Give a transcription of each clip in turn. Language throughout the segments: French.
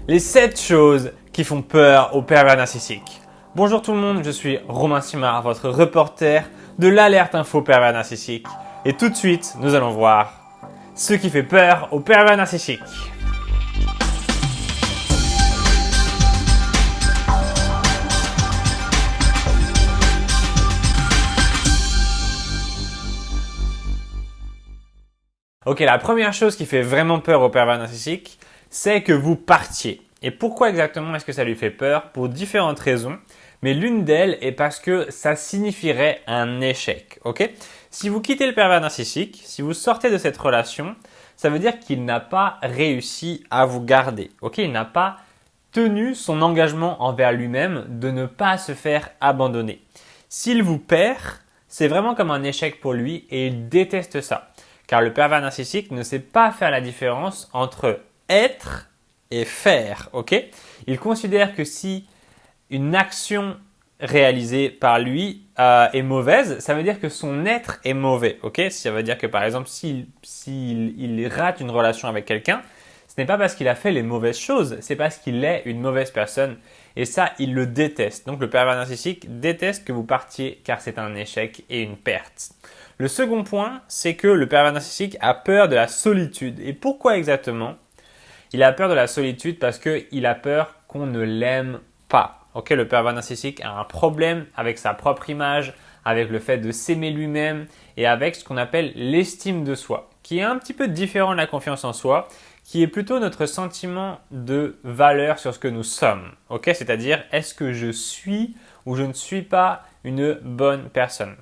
Les 7 choses qui font peur aux pervers narcissiques. Bonjour tout le monde, je suis Romain Simard, votre reporter de l'Alerte Info Pervers Narcissique. Et tout de suite, nous allons voir ce qui fait peur aux pervers narcissiques. Ok, la première chose qui fait vraiment peur aux pervers narcissiques, c'est que vous partiez. Et pourquoi exactement est-ce que ça lui fait peur? Pour différentes raisons, mais l'une d'elles est parce que ça signifierait un échec. Ok? Si vous quittez le pervers narcissique, si vous sortez de cette relation, ça veut dire qu'il n'a pas réussi à vous garder. Ok? Il n'a pas tenu son engagement envers lui-même de ne pas se faire abandonner. S'il vous perd, c'est vraiment comme un échec pour lui et il déteste ça. Car le pervers narcissique ne sait pas faire la différence entre être et faire, ok? Il considère que si une action réalisée par lui est mauvaise, ça veut dire que son être est mauvais, ok? Ça veut dire que par exemple, s'il rate une relation avec quelqu'un, ce n'est pas parce qu'il a fait les mauvaises choses, c'est parce qu'il est une mauvaise personne. Et ça, il le déteste. Donc le pervers narcissique déteste que vous partiez car c'est un échec et une perte. Le second point, c'est que le pervers narcissique a peur de la solitude. Et pourquoi exactement? Il a peur de la solitude parce qu'il a peur qu'on ne l'aime pas. Ok, le pervers narcissique a un problème avec sa propre image, avec le fait de s'aimer lui-même et avec ce qu'on appelle l'estime de soi, qui est un petit peu différent de la confiance en soi, qui est plutôt notre sentiment de valeur sur ce que nous sommes. Ok, c'est-à-dire, est-ce que je suis ou je ne suis pas une bonne personne?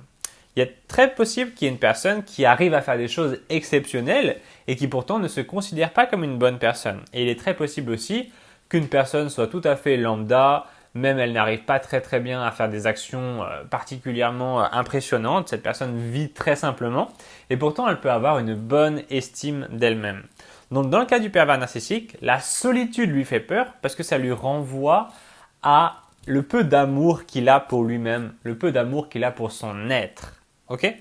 Il est très possible qu'il y ait une personne qui arrive à faire des choses exceptionnelles et qui pourtant ne se considère pas comme une bonne personne. Et il est très possible aussi qu'une personne soit tout à fait lambda, même elle n'arrive pas très bien à faire des actions particulièrement impressionnantes. Cette personne vit très simplement et pourtant elle peut avoir une bonne estime d'elle-même. Donc dans le cas du pervers narcissique, la solitude lui fait peur parce que ça lui renvoie à le peu d'amour qu'il a pour lui-même, le peu d'amour qu'il a pour son être. Ok?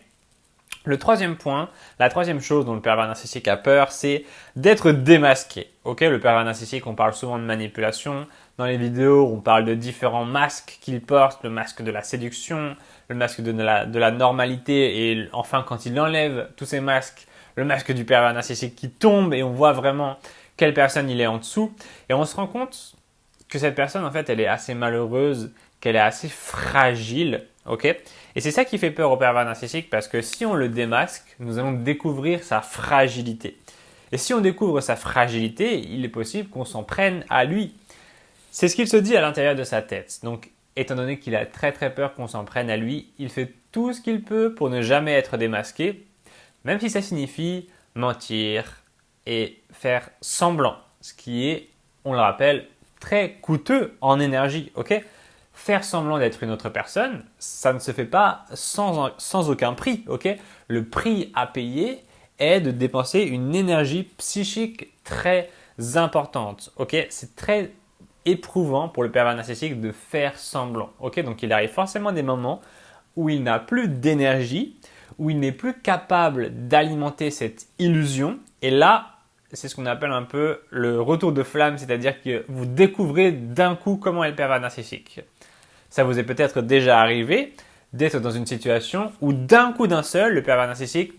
Le troisième point, la troisième chose dont le pervers narcissique a peur, c'est d'être démasqué. Ok? Le pervers narcissique, on parle souvent de manipulation. Dans les vidéos, on parle de différents masques qu'il porte, le masque de la séduction, le masque de la normalité et enfin quand il enlève tous ces masques, le masque du pervers narcissique qui tombe et on voit vraiment quelle personne il est en dessous. Et on se rend compte que cette personne, en fait, elle est assez malheureuse, qu'elle est assez fragile, ok? Et c'est ça qui fait peur au pervers narcissique parce que si on le démasque, nous allons découvrir sa fragilité. Et si on découvre sa fragilité, il est possible qu'on s'en prenne à lui. C'est ce qu'il se dit à l'intérieur de sa tête. Donc, étant donné qu'il a très peur qu'on s'en prenne à lui, il fait tout ce qu'il peut pour ne jamais être démasqué, même si ça signifie mentir et faire semblant, ce qui est, on le rappelle, très coûteux en énergie, ok? Faire semblant d'être une autre personne, ça ne se fait pas sans aucun prix, ok? Le prix à payer est de dépenser une énergie psychique très importante, ok? C'est très éprouvant pour le pervers narcissique de faire semblant, ok? Donc il arrive forcément des moments où il n'a plus d'énergie, où il n'est plus capable d'alimenter cette illusion, et là, c'est ce qu'on appelle un peu le retour de flamme, c'est-à-dire que vous découvrez d'un coup comment est le pervers narcissique. Ça vous est peut-être déjà arrivé d'être dans une situation où d'un coup d'un seul, le pervers narcissique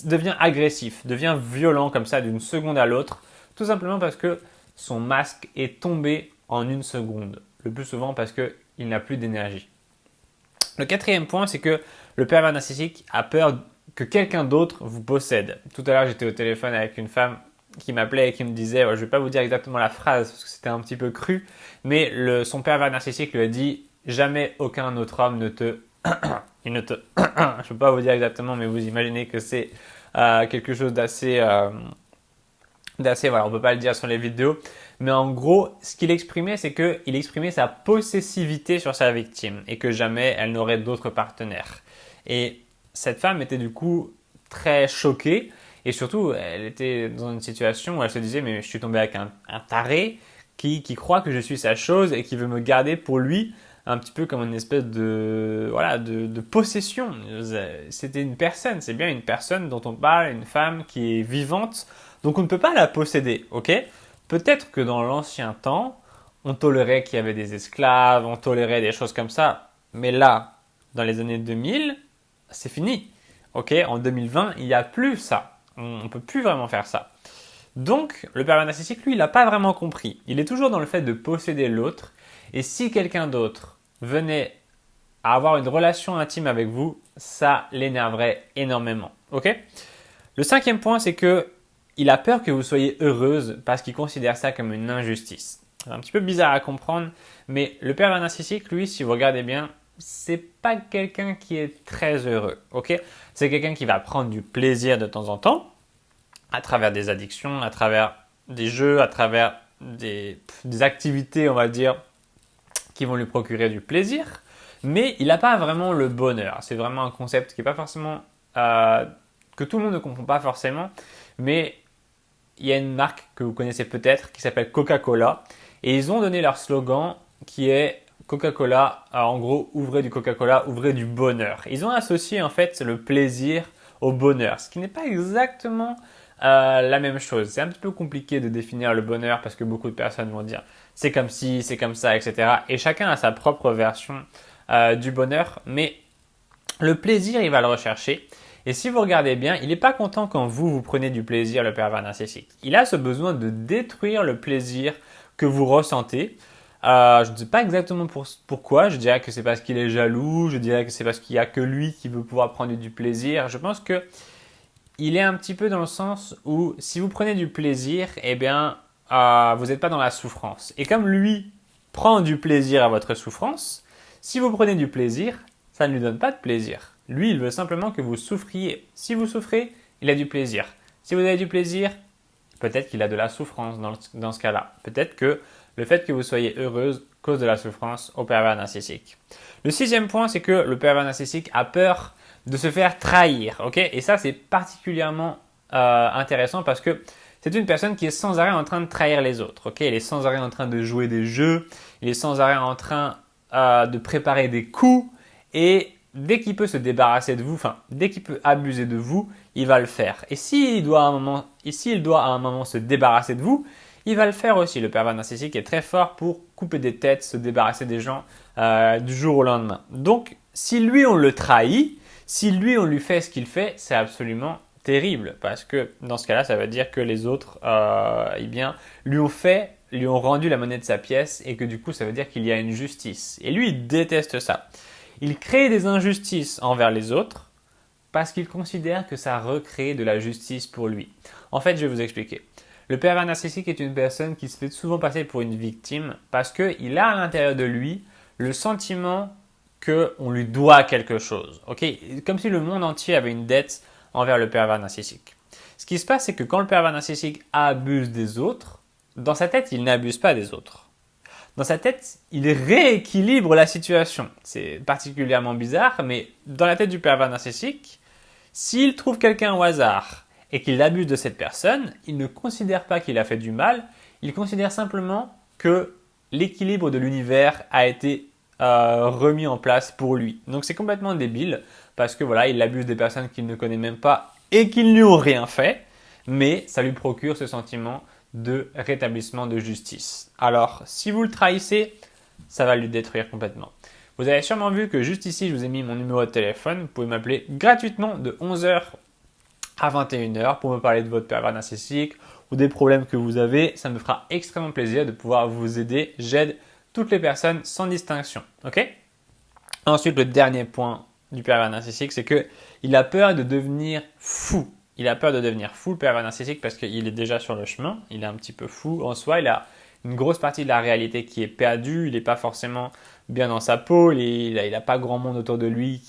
devient agressif, devient violent comme ça d'une seconde à l'autre, tout simplement parce que son masque est tombé en une seconde, le plus souvent parce qu'il n'a plus d'énergie. Le quatrième point, c'est que le pervers narcissique a peur que quelqu'un d'autre vous possède. Tout à l'heure, j'étais au téléphone avec une femme qui m'appelait et qui me disait, je ne vais pas vous dire exactement la phrase parce que c'était un petit peu cru, mais son pervers narcissique lui a dit « Jamais aucun autre homme ne te… » Il ne te… Je ne peux pas vous dire exactement, mais vous imaginez que c'est quelque chose d'assez… voilà, on ne peut pas le dire sur les vidéos. Mais en gros, ce qu'il exprimait, c'est qu'il exprimait sa possessivité sur sa victime et que jamais elle n'aurait d'autres partenaires. Et cette femme était du coup très choquée. Et surtout, elle était dans une situation où elle se disait « Mais je suis tombée avec un taré qui croit que je suis sa chose et qui veut me garder pour lui un petit peu comme une espèce de possession. » C'était une personne, c'est bien une personne dont on parle, une femme qui est vivante. Donc on ne peut pas la posséder, ok? peut-être que dans l'ancien temps, on tolérait qu'il y avait des esclaves, on tolérait des choses comme ça. Mais là, dans les années 2000, c'est fini. Ok, en 2020, il n'y a plus ça. On ne peut plus vraiment faire ça. Donc, le pervers narcissique, lui, il n'a pas vraiment compris. Il est toujours dans le fait de posséder l'autre. Et si quelqu'un d'autre venait à avoir une relation intime avec vous, ça l'énerverait énormément. Ok? Le cinquième point, c'est que il a peur que vous soyez heureuse parce qu'il considère ça comme une injustice. C'est un petit peu bizarre à comprendre, mais le pervers narcissique, lui, si vous regardez bien, c'est pas quelqu'un qui est très heureux. Ok? C'est quelqu'un qui va prendre du plaisir de temps en temps, à travers des addictions, à travers des jeux, à travers des activités, on va dire, qui vont lui procurer du plaisir, mais il n'a pas vraiment le bonheur. C'est vraiment un concept qui n'est pas forcément, que tout le monde ne comprend pas forcément, mais il y a une marque que vous connaissez peut-être qui s'appelle Coca-Cola, et ils ont donné leur slogan qui est Coca-Cola, en gros, ouvrez du Coca-Cola, ouvrez du bonheur. Ils ont associé en fait le plaisir au bonheur, ce qui n'est pas exactement la même chose. C'est un petit peu compliqué de définir le bonheur parce que beaucoup de personnes vont dire c'est comme ci, c'est comme ça, etc. Et chacun a sa propre version du bonheur, mais le plaisir, il va le rechercher. Et si vous regardez bien, il n'est pas content quand vous prenez du plaisir, le pervers narcissique. Il a ce besoin de détruire le plaisir que vous ressentez. Je ne sais pas exactement pourquoi. Je dirais que c'est parce qu'il est jaloux. Je dirais que c'est parce qu'il n'y a que lui qui veut pouvoir prendre du plaisir. Je pense que il est un petit peu dans le sens où si vous prenez du plaisir, eh bien, vous n'êtes pas dans la souffrance. Et comme lui prend du plaisir à votre souffrance, si vous prenez du plaisir, ça ne lui donne pas de plaisir. Lui, il veut simplement que vous souffriez. Si vous souffrez, il a du plaisir. Si vous avez du plaisir, peut-être qu'il a de la souffrance dans ce cas-là. Peut-être que le fait que vous soyez heureuse cause de la souffrance au pervers narcissique. Le sixième point, c'est que le pervers narcissique a peur de se faire trahir. Ok? Et ça, c'est particulièrement intéressant parce que c'est une personne qui est sans arrêt en train de trahir les autres. Ok? Il est sans arrêt en train de jouer des jeux. Il est sans arrêt en train de préparer des coups. Et dès qu'il peut se débarrasser de vous, enfin, dès qu'il peut abuser de vous, il va le faire. Et s'il doit à un moment se débarrasser de vous, il va le faire aussi. Le pervers narcissique est très fort pour couper des têtes, se débarrasser des gens du jour au lendemain. Donc, si lui on le trahit, si lui on lui fait ce qu'il fait, c'est absolument terrible parce que dans ce cas-là, ça veut dire que les autres, eh bien, lui ont rendu la monnaie de sa pièce et que du coup, ça veut dire qu'il y a une justice. Et lui, il déteste ça. Il crée des injustices envers les autres parce qu'il considère que ça recrée de la justice pour lui. En fait, je vais vous expliquer. Le pervers narcissique est une personne qui se fait souvent passer pour une victime parce qu'il a à l'intérieur de lui le sentiment qu'on lui doit quelque chose. Okay? Comme si le monde entier avait une dette envers le pervers narcissique. Ce qui se passe, c'est que quand le pervers narcissique abuse des autres, dans sa tête, il n'abuse pas des autres. Dans sa tête, il rééquilibre la situation. C'est particulièrement bizarre, mais dans la tête du pervers narcissique, s'il trouve quelqu'un au hasard et qu'il abuse de cette personne, il ne considère pas qu'il a fait du mal, il considère simplement que l'équilibre de l'univers a été remis en place pour lui. Donc c'est complètement débile parce que voilà, il abuse des personnes qu'il ne connaît même pas et qui ne lui ont rien fait, mais ça lui procure ce sentiment de rétablissement de justice. Alors, si vous le trahissez, ça va lui détruire complètement. Vous avez sûrement vu que juste ici, je vous ai mis mon numéro de téléphone. Vous pouvez m'appeler gratuitement de 11h à 21h pour me parler de votre pervers narcissique ou des problèmes que vous avez. Ça me fera extrêmement plaisir de pouvoir vous aider. J'aide toutes les personnes sans distinction. Ok? Ensuite, le dernier point du pervers narcissique, c'est qu'il a peur de devenir fou. Il a peur de devenir fou, le pervers narcissique, parce qu'il est déjà sur le chemin. Il est un petit peu fou en soi. Il a une grosse partie de la réalité qui est perdue. Il n'est pas forcément bien dans sa peau. Il n'a pas grand monde autour de lui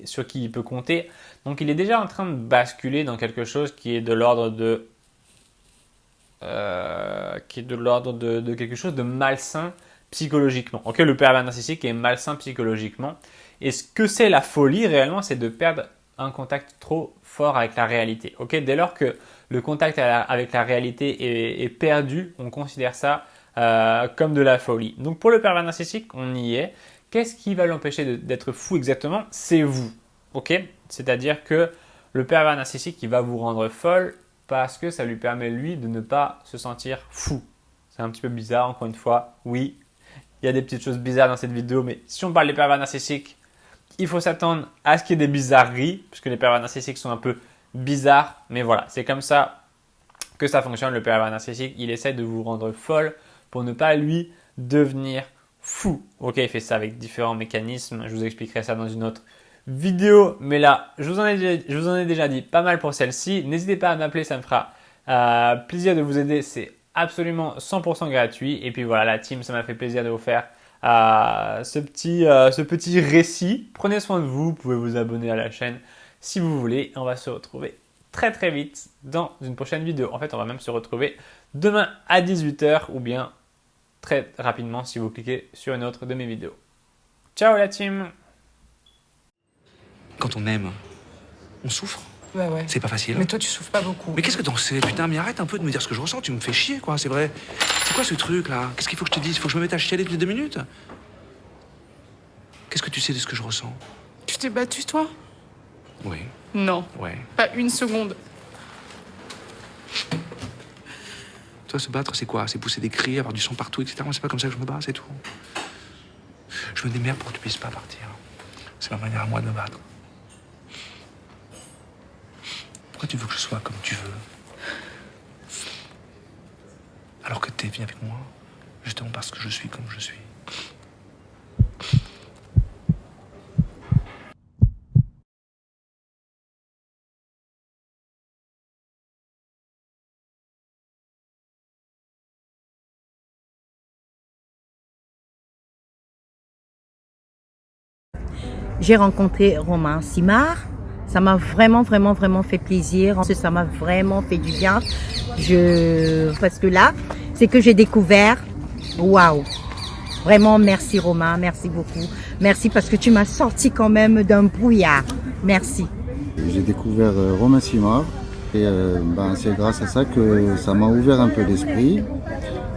sur qui il peut compter. Donc, il est déjà en train de basculer dans quelque chose qui est de l'ordre de quelque chose de malsain psychologiquement. Ok, le pervers narcissique est malsain psychologiquement. Et ce que c'est la folie réellement, c'est de perdre un contact trop fort avec la réalité. Ok, dès lors que le contact avec la réalité est perdu, on considère ça comme de la folie. Donc pour le pervers narcissique, on y est. Qu'est-ce qui va l'empêcher d'être fou exactement? C'est vous. Ok, c'est-à-dire que le pervers narcissique, il va vous rendre folle parce que ça lui permet lui de ne pas se sentir fou. C'est un petit peu bizarre, encore une fois. Oui, il y a des petites choses bizarres dans cette vidéo, mais si on parle des pervers narcissiques, il faut s'attendre à ce qu'il y ait des bizarreries, puisque les pervers narcissiques sont un peu bizarres. Mais voilà, c'est comme ça que ça fonctionne. Le pervers narcissique, il essaie de vous rendre folle pour ne pas lui devenir fou. Ok, il fait ça avec différents mécanismes. Je vous expliquerai ça dans une autre vidéo. Mais là, je vous en ai déjà dit pas mal pour celle-ci. N'hésitez pas à m'appeler, ça me fera plaisir de vous aider. C'est absolument 100% gratuit. Et puis voilà, la team, ça m'a fait plaisir de vous faire ce petit récit. Prenez soin de vous. Vous pouvez vous abonner à la chaîne si vous voulez. On va se retrouver très très vite dans une prochaine vidéo. En fait, on va même se retrouver demain à 18 h ou bien très rapidement si vous cliquez sur une autre de mes vidéos. Ciao la team! Quand on aime, on souffre. Ouais. C'est pas facile. Mais toi, tu souffres pas beaucoup. Mais qu'est-ce que t'en sais? Putain, mais arrête un peu de me dire ce que je ressens, tu me fais chier, quoi, c'est vrai. C'est quoi ce truc, là? Qu'est-ce qu'il faut que je te dise? Il faut que je me mette à chialer toutes les 2 minutes? Qu'est-ce que tu sais de ce que je ressens? Tu t'es battu, toi? Oui, Non. ouais. Pas une seconde. Toi, se battre, c'est quoi? C'est pousser des cris, avoir du sang partout, etc. Moi, c'est pas comme ça que je me bats, c'est tout. Je me démerde pour que tu puisses pas partir. C'est ma manière à moi de me battre. Pourquoi tu veux que je sois comme tu veux? Alors que t'es venu avec moi, justement parce que je suis comme je suis. J'ai rencontré Romain Simard. Ça m'a vraiment fait plaisir. Ça m'a vraiment fait du bien. Parce que là, c'est que j'ai découvert. Waouh! Vraiment, merci Romain, merci beaucoup. Merci parce que tu m'as sorti quand même d'un brouillard. Merci. J'ai découvert Romain Simard et c'est grâce à ça que ça m'a ouvert un peu l'esprit.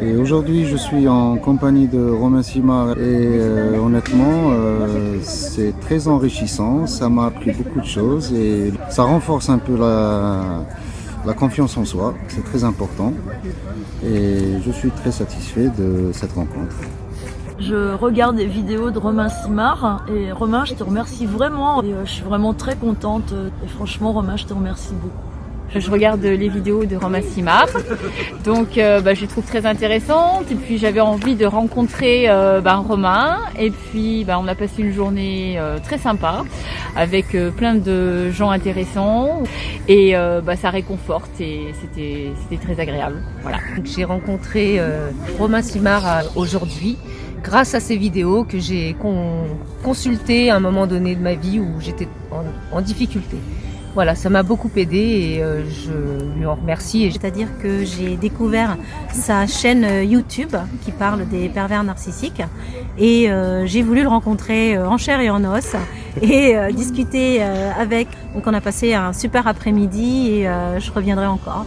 Et aujourd'hui, je suis en compagnie de Romain Simard et honnêtement, c'est très enrichissant. Ça m'a appris beaucoup de choses et ça renforce un peu la confiance en soi. C'est très important et je suis très satisfait de cette rencontre. Je regarde des vidéos de Romain Simard et Romain, je te remercie vraiment. Et, je suis vraiment très contente et franchement, Romain, je te remercie beaucoup. Je regarde les vidéos de Romain Simard, donc je les trouve très intéressantes et puis j'avais envie de rencontrer Romain et puis on a passé une journée très sympa avec plein de gens intéressants et ça réconforte et c'était très agréable. Voilà. J'ai rencontré Romain Simard aujourd'hui grâce à ces vidéos que j'ai consultées à un moment donné de ma vie où j'étais en difficulté. Voilà, ça m'a beaucoup aidé et je lui en remercie. C'est-à-dire que j'ai découvert sa chaîne YouTube qui parle des pervers narcissiques et j'ai voulu le rencontrer en chair et en os et discuter avec. Donc on a passé un super après-midi et je reviendrai encore.